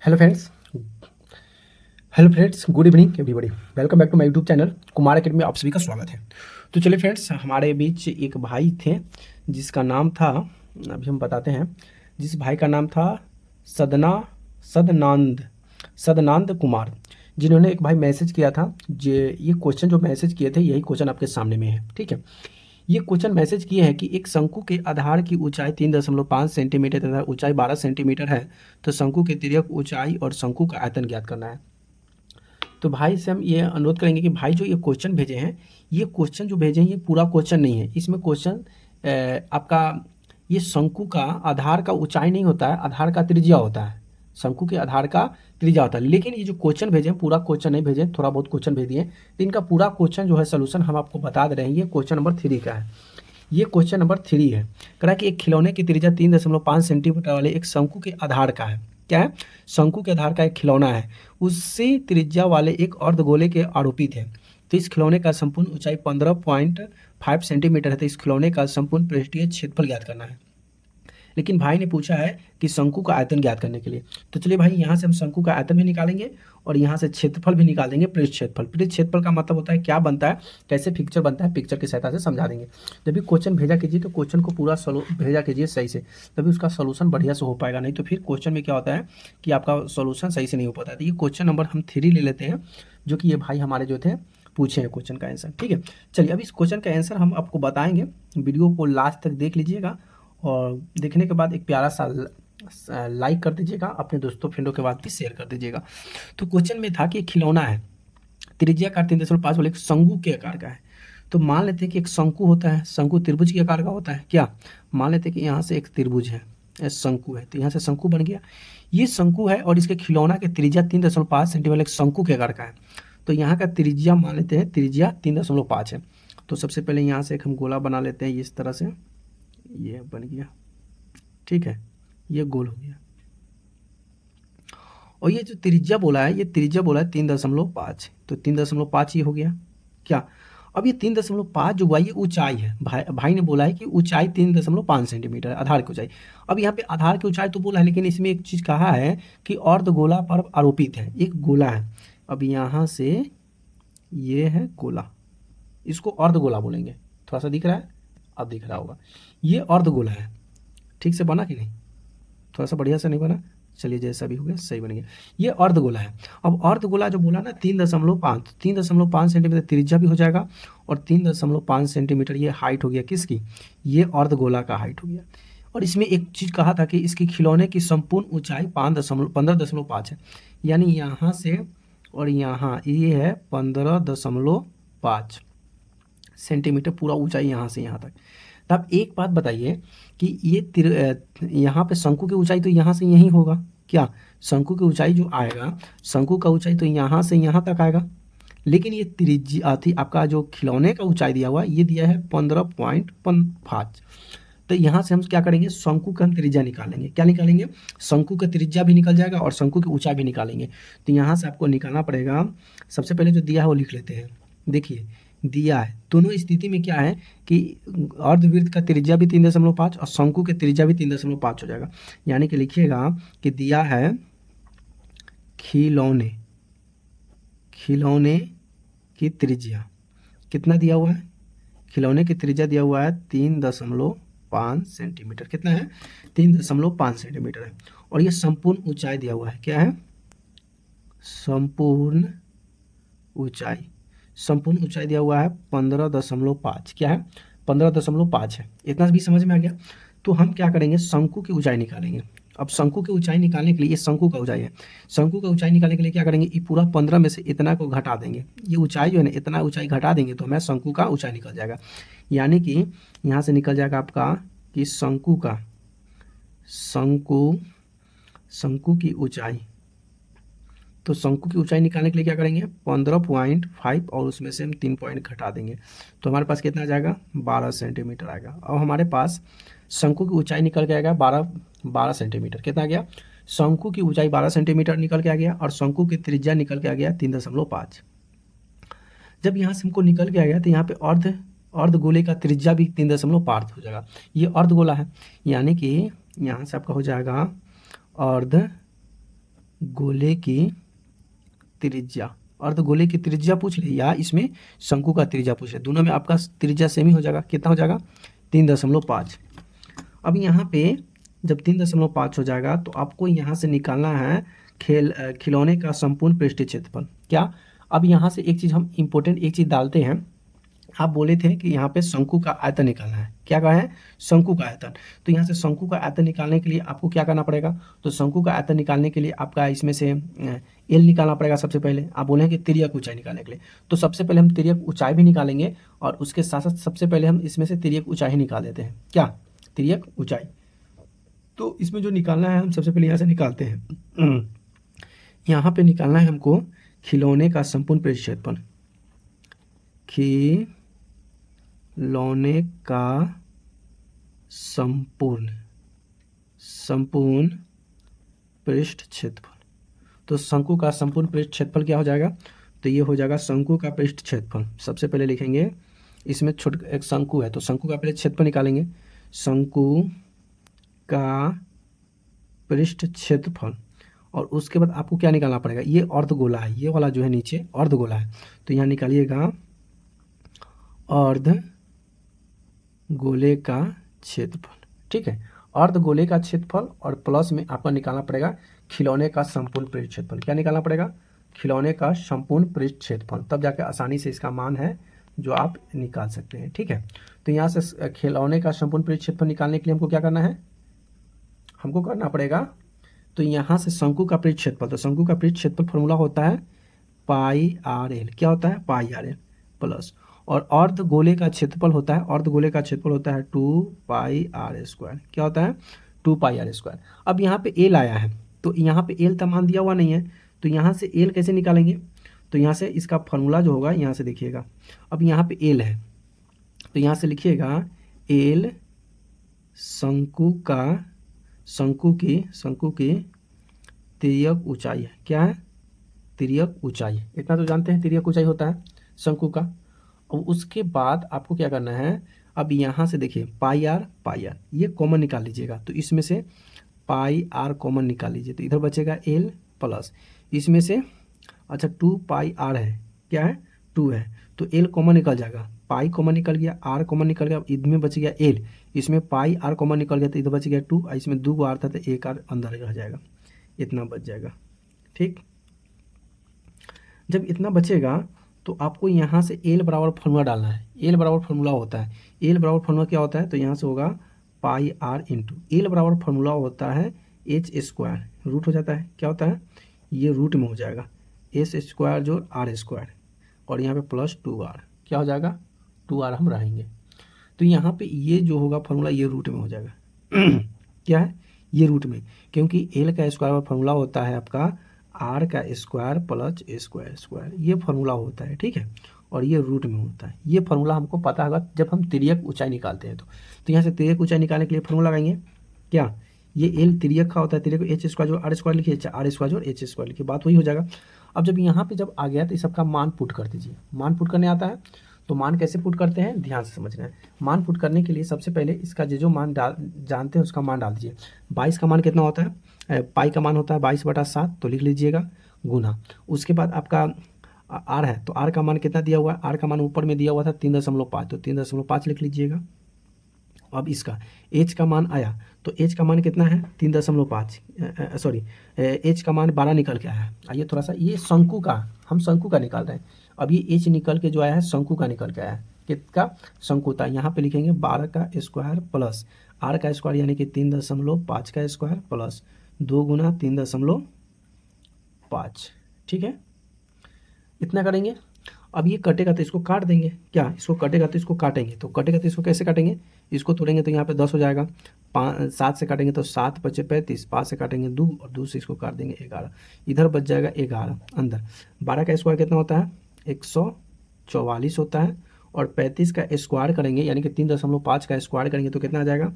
Hello friends. Hello friends, good evening everybody. Welcome back to my YouTube channel Kumar academy में आप सभी का स्वागत है। तो चलिए फ्रेंड्स, हमारे बीच एक भाई थे जिसका नाम था, अभी हम बताते हैं, जिस भाई का नाम था सदना सदनानंद सदनानंद कुमार, जिन्होंने एक भाई मैसेज किया था। ये क्वेश्चन जो मैसेज किए थे यही क्वेश्चन आपके सामने में है, ठीक है। ये क्वेश्चन मैसेज किए हैं कि एक शंकु के आधार की ऊंचाई 3.5 सेंटीमीटर तथा ऊंचाई 12 सेंटीमीटर है, तो शंकु के तिर्यक ऊंचाई और शंकु का आयतन ज्ञात करना है। तो भाई से हम ये अनुरोध करेंगे कि भाई जो ये क्वेश्चन भेजे हैं, ये क्वेश्चन जो भेजे हैं ये पूरा क्वेश्चन नहीं है। इसमें क्वेश्चन आपका ये शंकु का आधार का ऊंचाई नहीं होता है, आधार का त्रिज्या होता है। शंकु के आधार का त्रिज्या होता है, लेकिन ये जो क्वेश्चन भेजे हैं पूरा क्वेश्चन नहीं भेजे, थोड़ा बहुत क्वेश्चन भेज दिए। तो इनका पूरा क्वेश्चन जो है सोल्यूशन हम आपको बता दे रहे हैं। ये क्वेश्चन नंबर 3 का है। ये क्वेश्चन नंबर 3 है। कह रहा है कि एक खिलौने की त्रिज्या 3.5 सेंटीमीटर वाले एक शंकु के आधार का है। क्या है? शंकु के आधार का एक खिलौना है, उसी त्रिज्या वाले एक अर्धगोले के आरोपित है। तो इस खिलौने का संपूर्ण ऊंचाई 15.5 सेंटीमीटर है। तो इस खिलौने का संपूर्ण पृष्ठीय क्षेत्रफल ज्ञात करना है। लेकिन भाई ने पूछा है कि शंकु का आयतन ज्ञात करने के लिए। तो चलिए भाई, यहाँ से हम शंकु का आयतन भी निकालेंगे और यहाँ से क्षेत्रफल भी निकाल देंगे, पृष्ठ क्षेत्रफल। पृष्ठ क्षेत्रफल का मतलब होता है क्या बनता है, कैसे पिक्चर बनता है, पिक्चर की सहायता से समझा देंगे। जब भी क्वेश्चन भेजा कीजिए तो क्वेश्चन को पूरा भेजा कीजिए सही से, तभी उसका सोल्यूशन बढ़िया से हो पाएगा। नहीं तो फिर क्वेश्चन में क्या होता है कि आपका सोल्यूशन सही से नहीं हो पाता है। तो ये क्वेश्चन नंबर हम 3 ले लेते हैं, जो कि ये भाई हमारे जो थे पूछे हैं क्वेश्चन का आंसर, ठीक है। चलिए, अब इस क्वेश्चन का आंसर हम आपको बताएंगे। वीडियो को लास्ट तक देख लीजिएगा और देखने के बाद एक प्यारा सा लाइक कर दीजिएगा, अपने दोस्तों फ्रेंडों के बाद भी शेयर कर दीजिएगा। तो क्वेश्चन में था कि खिलौना है, त्रिज्या का 3.5 वाले एक शंकु के आकार का है। तो मान लेते हैं कि एक शंकु होता है, शंकु त्रिभुज के आकार का होता है। क्या मान लेते हैं कि यहाँ से एक त्रिभुज है, शंकु है, तो यहाँ से शंकु बन गया। ये शंकु है और इसके खिलौना के त्रिज्या 3.5 सेंटीमीटर एक शंकु के आकार का है। तो यहाँ का त्रिज्या मान लेते हैं, त्रिज्या 3.5 है। तो सबसे पहले यहाँ से एक हम गोला बना लेते हैं इस तरह से, ये बन गया, ठीक है, ये गोल हो गया। और ये जो त्रिज्या बोला है, ये त्रिज्या बोला है 3.5, तो 3.5 ये हो गया। क्या अब ये 3.5 जो हुआ ये ऊंचाई है। भाई ने बोला है कि ऊंचाई 3.5 सेंटीमीटर आधार की ऊंचाई। अब यहाँ पे आधार की ऊंचाई तो बोला है, लेकिन इसमें एक चीज़ कहा है कि अर्धगोला पर आरोपित है, एक गोला है। अब यहाँ से ये है गोला, इसको अर्धगोला बोलेंगे। थोड़ा सा दिख रहा है, अब दिख रहा होगा, ये अर्धगोला है। ठीक से बना कि नहीं? थोड़ा सा बढ़िया से नहीं बना, चलिए जैसा भी हो गया सही बन गया। ये अर्धगोला है। अब अर्धगोला जो बोला ना 3.5 सेंटीमीटर त्रिज्या भी हो जाएगा और 3.5 सेंटीमीटर ये हाइट हो गया किसकी, ये अर्धगोला का हाइट हो गया। और इसमें एक चीज़ कहा था कि इसकी खिलौने की संपूर्ण ऊंचाई 15.5 है, यानी यहाँ से और यहाँ ये है 15.5 सेंटीमीटर पूरा ऊंचाई यहाँ से यहाँ तक। तो आप एक बात बताइए कि ये यहाँ पे शंकु की ऊंचाई तो यहाँ से यहीं होगा। क्या शंकु की ऊंचाई जो आएगा, शंकु का ऊंचाई तो यहाँ से यहाँ तक आएगा, लेकिन ये त्रिज्या थी आपका जो खिलौने का ऊंचाई दिया हुआ ये दिया है 15.5। तो यहाँ से हम क्या करेंगे, शंकु का त्रिज्या निकालेंगे। क्या निकालेंगे? शंकु का त्रिज्या भी निकल जाएगा और शंकु की ऊंचाई भी निकालेंगे। तो यहाँ से आपको निकालना पड़ेगा। सबसे पहले जो दिया है वो लिख लेते हैं। देखिए दिया है, दोनों स्थिति में क्या है कि अर्धवृत्त का त्रिज्या भी 3.5 और शंकु के त्रिज्या भी 3.5 हो जाएगा। यानी कि लिखिएगा कि दिया है खिलौने की त्रिज्या कितना दिया हुआ है, खिलौने की त्रिज्या दिया हुआ है 3.5 सेंटीमीटर। कितना है? 3.5 सेंटीमीटर है। और ये संपूर्ण ऊंचाई दिया हुआ है, क्या है? संपूर्ण ऊंचाई दिया हुआ है 15.5। क्या है? 15.5 है। इतना भी समझ में आ गया। तो हम क्या करेंगे, शंकु की ऊंचाई निकालेंगे। अब शंकु की ऊंचाई निकालने के लिए, ये शंकु का ऊंचाई है, शंकु का ऊंचाई निकालने के लिए क्या करेंगे, ये पूरा 15 में से इतना को घटा देंगे। ये ऊंचाई जो है ना, इतना ऊंचाई घटा देंगे तो हमें शंकु का ऊंचाई निकल जाएगा। यानी कि यहाँ से निकल जाएगा आपका कि शंकु की ऊंचाई। तो शंकु की ऊंचाई निकालने के लिए क्या करेंगे, 15.5 और उसमें से हम 3 पॉइंट घटा देंगे तो हमारे पास कितना आ जाएगा, 12 सेंटीमीटर आएगा। अब हमारे पास शंकु की ऊंचाई निकल के आएगा 12 सेंटीमीटर। कितना आ गया? शंकु की ऊंचाई 12 सेंटीमीटर निकल के आ गया और शंकु की त्रिज्या निकल के आ गया 3.5। जब यहाँ से हमको निकल के आ गया तो यहाँ पे अर्धगोले का त्रिज्या भी 3.5 हो जाएगा। ये अर्धगोला है, यानी कि यहाँ से आपका हो जाएगा गोले की त्रिज्या, अर्धगोले की त्रिज्या पूछ ले या इसमें शंकु का त्रिज्या पूछ ले, दोनों में आपका त्रिज्या सेम ही हो जाएगा। कितना हो जाएगा? 3.5। अब यहाँ पे जब 3.5 हो जाएगा तो आपको यहाँ से निकालना है खिलौने का संपूर्ण पृष्ठीय क्षेत्रफल। क्या? अब यहाँ से एक चीज़ हम इम्पोर्टेंट एक चीज़ डालते हैं। आप बोले थे कि यहाँ पे शंकु का आयतन निकालना है। क्या कहा है? शंकु का आयतन। तो यहाँ से शंकु का आयतन निकालने के लिए आपको क्या करना पड़ेगा? तो शंकु का आयतन निकालने के लिए आपका इसमें से एल निकालना पड़ेगा। सबसे पहले आप बोले हैं कि तिर्यक ऊंचाई निकालने के लिए, तो सबसे पहले हम तिर्यक ऊंचाई भी निकालेंगे और उसके साथ साथ सबसे पहले हम इसमें से तिर्यक ऊंचाई निकाल देते हैं। क्या? तिर्यक ऊंचाई। तो इसमें जो निकालना है हम सबसे पहले यहाँ से निकालते हैं। यहाँ पे निकालना है हमको खिलौने का संपूर्ण पृष्ठीय क्षेत्रफल। खिलौने का संपूर्ण पृष्ठ क्षेत्रफल। तो शंकु का संपूर्ण पृष्ठ क्षेत्रफल क्या हो जाएगा? तो ये हो जाएगा शंकु का पृष्ठ क्षेत्रफल। सबसे पहले लिखेंगे, इसमें छोटा एक शंकु है तो शंकु का पृष्ठ क्षेत्रफल निकालेंगे। शंकु का पृष्ठ क्षेत्रफल, और उसके बाद आपको क्या निकालना पड़ेगा? ये अर्धगोला है, ये वाला जो है नीचे अर्धगोला है, तो यहाँ निकालिएगा अर्धगोले का क्षेत्रफल। ठीक है, अर्धगोले का क्षेत्रफल और प्लस में आपको निकालना पड़ेगा खिलौने का संपूर्ण पृष्ठ क्षेत्रफल। क्या निकालना पड़ेगा? खिलौने का संपूर्ण पृष्ठ क्षेत्रफल, तब जाके आसानी से इसका मान है जो आप निकाल सकते हैं। ठीक है, तो यहाँ से खिलौने का संपूर्ण पृष्ठ क्षेत्रफल निकालने के लिए हमको क्या करना है? हमको करना पड़ेगा, तो यहाँ से शंकु का पृष्ठ क्षेत्रफल, तो शंकु का पृष्ठ क्षेत्रफल फॉर्मूला होता है पाई आर एल। क्या होता है? पाई आर एल प्लस, और अर्धगोले का क्षेत्रफल होता है, अर्धगोले का क्षेत्रफल होता है 2 पाई आर स्क्वायर। क्या होता है? 2 पाई आर स्क्वायर। अब यहाँ पे एल आया है, तो यहाँ पे एल का मान दिया हुआ नहीं है, तो यहाँ से एल कैसे निकालेंगे? तो यहाँ से इसका फॉर्मूला जो होगा यहाँ से देखिएगा। अब यहाँ पे एल है, तो यहाँ से लिखिएगा एल शंकु की तिर्यक ऊंचाई है। क्या है? तिर्यक ऊंचाई। इतना तो जानते हैं तिर्यक ऊंचाई होता है शंकु का। और उसके बाद आपको क्या करना है? अब यहाँ से देखिए पाई आर ये कॉमन निकाल लीजिएगा, तो इसमें से पाई आर कॉमन निकाल लीजिए, तो इधर बचेगा एल प्लस इसमें से, अच्छा 2 पाई आर है, क्या है? 2 है, तो एल कॉमन निकल जाएगा, पाई कॉमन निकल गया, आर कॉमन निकल गया, इधर बच गया एल, इसमें पाई आर कॉमन निकल गया तो इधर बच गया 2, इसमें 2 आर था तो 1 आर अंदर रह जाएगा, इतना बच जाएगा। ठीक, जब इतना बचेगा तो आपको यहाँ से एल बराबर फॉर्मूला डालना है। एल बराबर फॉर्मूला होता है, एल बराबर फॉर्मूला क्या होता है? तो यहाँ से होगा पाई आर इंटू एल बराबर फॉर्मूला होता है एच स्क्वायर, रूट हो जाता है, क्या होता है? ये रूट में हो जाएगा एस स्क्वायर जो आर स्क्वायर, और यहाँ पे प्लस 2 आर, क्या हो जाएगा? 2 आर हम रहेंगे, तो यहाँ पे ये जो होगा फॉर्मूला ये रूट में हो जाएगा। क्या है? ये रूट में, क्योंकि एल का स्क्वायर फॉर्मूला होता है आपका आर का स्क्वायर प्लस स्क्वायर, ये फार्मूला होता है। ठीक है, और ये रूट में होता है। ये फार्मूला हमको पता होगा जब हम तिर्यक ऊंचाई निकालते हैं। तो यहाँ से तिर्यक ऊंचाई निकालने के लिए फार्मूला लगाएंगे। क्या? ये एल तिर्यक का होता है, तिर्यक एच स्क्वायर जो आर स्क्वायर लिखिए, आर स्क्वायर जो एच स्क्वायर लिखिए, बात वही हो जाएगा। अब जब यहाँ पे जब आ गया तो इस सबका मान पुट कर दीजिए। मान पुट करने आता है तो मान कैसे पुट करते हैं ध्यान से समझना है। मान पुट करने के लिए सबसे पहले इसका जो मान जानते हैं उसका मान डाल दीजिए। 22 का मान कितना होता है? पाई का मान होता है 22/7, तो लिख लीजिएगा गुना। उसके बाद आपका आर है, तो आर का मान कितना दिया हुआ है? आर का मान ऊपर में दिया हुआ था 3.5, तो 3.5 लिख लीजिएगा। अब इसका एच का मान आया, तो एच का मान कितना है? 3.5, सॉरी एच का मान 12 निकल के आया है। आइए थोड़ा सा ये शंकु का, हम शंकु का निकाल रहे हैं। अब ये एच निकल के जो आया है शंकु का निकल के आया है। किसका? शंकु था। यहाँ पे लिखेंगे 12 का स्क्वायर प्लस आर का स्क्वायर यानी कि 3.5 का स्क्वायर प्लस 2 गुना 3.5। ठीक है, इतना करेंगे। अब ये कटेगा तो इसको काट देंगे। क्या? इसको कटेगा तो इसको काटेंगे, तो कटेगा तो इसको कैसे काटेंगे? इसको तोड़ेंगे तो यहाँ पे 10 हो जाएगा। 7 से काटेंगे तो 7 × 5 = 35, 5 से काटेंगे 2 और 2 से इसको काट देंगे 11, इधर बच जाएगा 11 अंदर। 12 का स्क्वायर कितना होता है? 144 होता है, और 35 का स्क्वायर करेंगे यानी कि 3.5 का स्क्वायर करेंगे तो कितना आ जाएगा?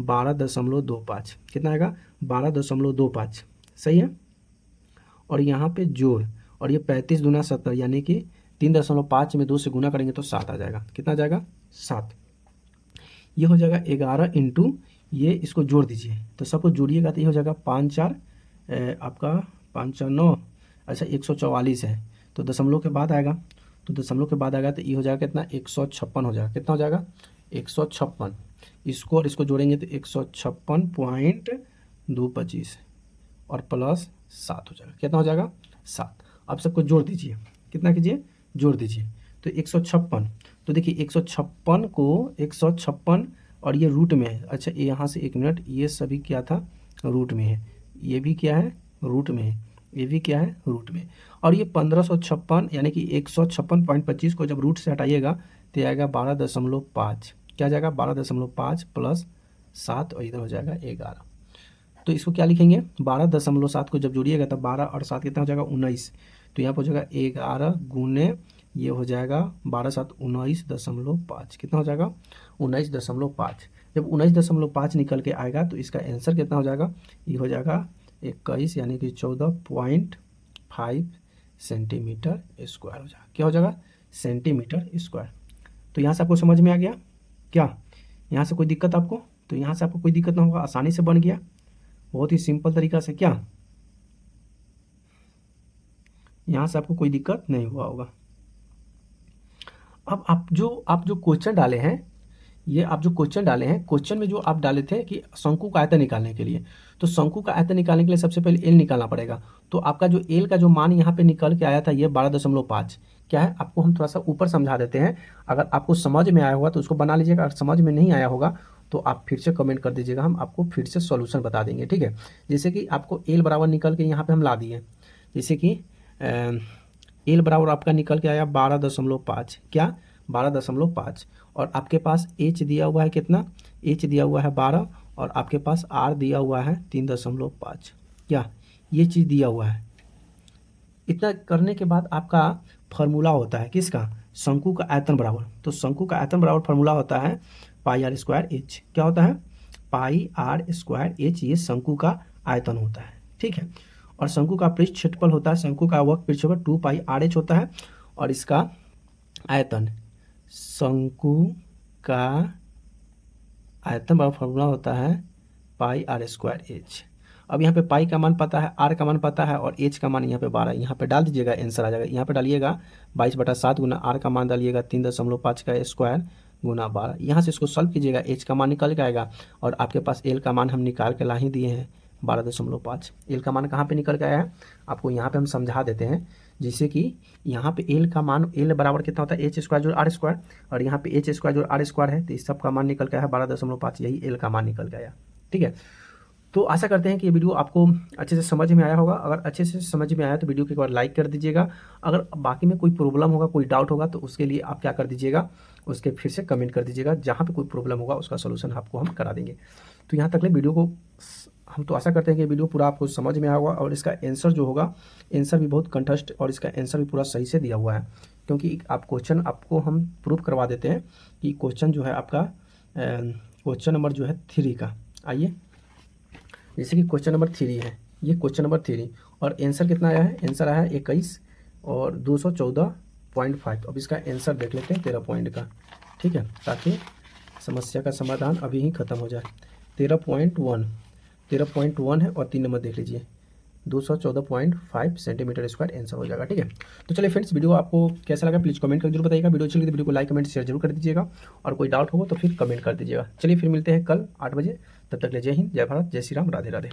12.25। कितना आएगा? 12.25। सही है, और यहाँ पे जोड़, और ये 35 दूना 70 यानी कि 3.5 में 2 से गुना करेंगे तो 7 आ जाएगा। कितना आ जाएगा? 7। ये हो जाएगा 11 इंटू ये, इसको जोड़ दीजिए तो सबको जोड़िएगा तो ये हो जाएगा 5 4 आपका 5 4 9, अच्छा 144 है, तो दशमलव के बाद आएगा, तो दशमलव के बाद आएगा तो ये हो जाएगा कितना 156 हो जाएगा, कितना हो जाएगा 156, इसको और इसको जोड़ेंगे तो 156.225 और प्लस 7 हो जाएगा, कितना हो जाएगा 7। अब सबको जोड़ दीजिए, कितना कीजिए जोड़ दीजिए, तो 156, तो देखिए 156 को 156 और ये रूट में है, अच्छा यहाँ से 1 मिनट, ये सभी क्या था रूट में है, ये भी क्या है रूट में है, ये भी क्या है रूट में, और ये 1556 यानी कि 156.25 को जब रूट से हटाइएगा तो आएगा 12.5, क्या जाएगा 12.5 प्लस 7 और इधर हो जाएगा 11। तो इसको क्या लिखेंगे 12.7 को जब जोड़िएगा तब 12 और 7 कितना हो जाएगा 19, तो यहाँ पर हो जाएगा 11 गुने ये हो जाएगा 12 7 19.5, कितना हो जाएगा 19.5। जब 19.5 निकल के आएगा तो इसका आंसर कितना हो जाएगा, ये हो जाएगा 21 यानी कि 14.5 सेंटीमीटर स्क्वायर हो जाएगा, क्या हो जाएगा सेंटीमीटर स्क्वायर। तो यहाँ से आपको समझ में आ गया क्या, यहाँ से कोई दिक्कत आपको, तो यहाँ से आपको कोई दिक्कत ना होगा, आसानी से बन गया, बहुत ही सिंपल तरीका से, क्या यहाँ से आपको कोई दिक्कत नहीं हुआ होगा। अब आप जो क्वेश्चन डाले हैं, ये आप जो क्वेश्चन डाले हैं, क्वेश्चन में जो आप डाले थे कि शंकु का आयतन निकालने के लिए, तो शंकु का आयतन निकालने के लिए सबसे पहले एल निकालना पड़ेगा। तो आपका जो एल का जो मान यहाँ पे निकल के आया था ये 12.5 क्या है, आपको हम थोड़ा सा ऊपर समझा देते हैं, अगर आपको समझ में आया होगा तो उसको बना लीजिएगा, अगर समझ में नहीं आया होगा तो आप फिर से कमेंट कर दीजिएगा, हम आपको फिर से सॉल्यूशन बता देंगे, ठीक है। जैसे कि आपको एल बराबर निकल के यहाँ पे हम ला दिए, जैसे कि एल बराबर आपका निकल के आया 12.5, क्या 12.5, और आपके पास एच दिया हुआ है कितना, एच दिया हुआ है 12 और आपके पास आर दिया हुआ है 3.5, क्या ये चीज़ दिया हुआ है। इतना करने के बाद आपका फार्मूला होता है किसका, शंकु का आयतन बराबर, तो शंकु का आयतन बराबर फार्मूला होता है पाई आर स्क्वायर एच, क्या होता है पाई आर स्क्वायर एच, ये शंकु का आयतन होता है, ठीक है। और शंकु का पृष्ठ क्षेत्रफल होता है, शंकु का वक्र पृष्ठफल 2 पाई आर एच होता है, और इसका आयतन शंकु का आयतन बराबर फार्मूला होता है पाई आर स्क्वायर एच। अब यहाँ पे पाई का मान पता है, आर का मान पता है, और एच का मान यहाँ पे 12, यहाँ पे डाल दीजिएगा आंसर आ जाएगा। यहाँ पे डालिएगा 22/7 गुना आर का मान डालिएगा 3.5 का स्क्वायर गुना 12, यहाँ से इसको सॉल्व कीजिएगा, एच का मान निकल के आएगा, और आपके पास एल का मान हम निकाल के ला ही दिए हैं 12.5। एल का मान कहाँ पे निकल के आया है आपको यहाँ पे हम समझा देते हैं, जिससे कि यहाँ पे एल का मान, एल बराबर कितना होता है एच स्क्वायर जोड़ आर स्क्वायर, और यहाँ पे एच स्क्वायर जोड़ आर स्क्वायर है, तो इस सब का मान निकल के आया 12.5, यही एल का मान निकल के आया, ठीक है। तो आशा करते हैं कि ये वीडियो आपको अच्छे से समझ में आया होगा। अगर अच्छे से समझ में आया तो वीडियो को एक बार लाइक कर दीजिएगा। अगर बाकी में कोई प्रॉब्लम होगा, कोई डाउट होगा, तो उसके लिए आप क्या कर दीजिएगा, उसके फिर से कमेंट कर दीजिएगा, जहाँ पे कोई प्रॉब्लम होगा उसका सोल्यूशन आपको हम करा देंगे। तो यहाँ तक ले वीडियो को हम तो आशा करते हैं कि वीडियो पूरा आपको समझ में आया होगा, और इसका आंसर जो होगा, आंसर भी बहुत कंटेस्ट और इसका आंसर भी पूरा सही से दिया हुआ है, क्योंकि आप क्वेश्चन आपको हम प्रूफ करवा देते हैं कि क्वेश्चन जो है आपका क्वेश्चन नंबर जो है 3 का, आइए जैसे कि क्वेश्चन नंबर 3 है, ये क्वेश्चन नंबर 3 और आंसर कितना आया है, आंसर आया है 21 और 214.5। अब इसका आंसर देख लेते हैं 13 पॉइंट का, ठीक है, ताकि समस्या का समाधान अभी ही खत्म हो जाए। 13.1 है, और 3 नंबर देख लीजिए 214.5 सेंटीमीटर स्क्वायर आंसर हो जाएगा, ठीक है। तो चलिए फ्रेंड्स, वीडियो आपको कैसा लगा प्लीज़ कमेंट करके जरूर बताइएगा। वीडियो अच्छी लगी तो वीडियो को लाइक कमेंट शेयर जरूर कर दीजिएगा, और कोई डाउट हो तो फिर कमेंट कर दीजिएगा। चलिए फिर मिलते हैं कल 8 बजे, तब तक ले जय हिंद, जय भारत, जय श्री राम, राधे राधे।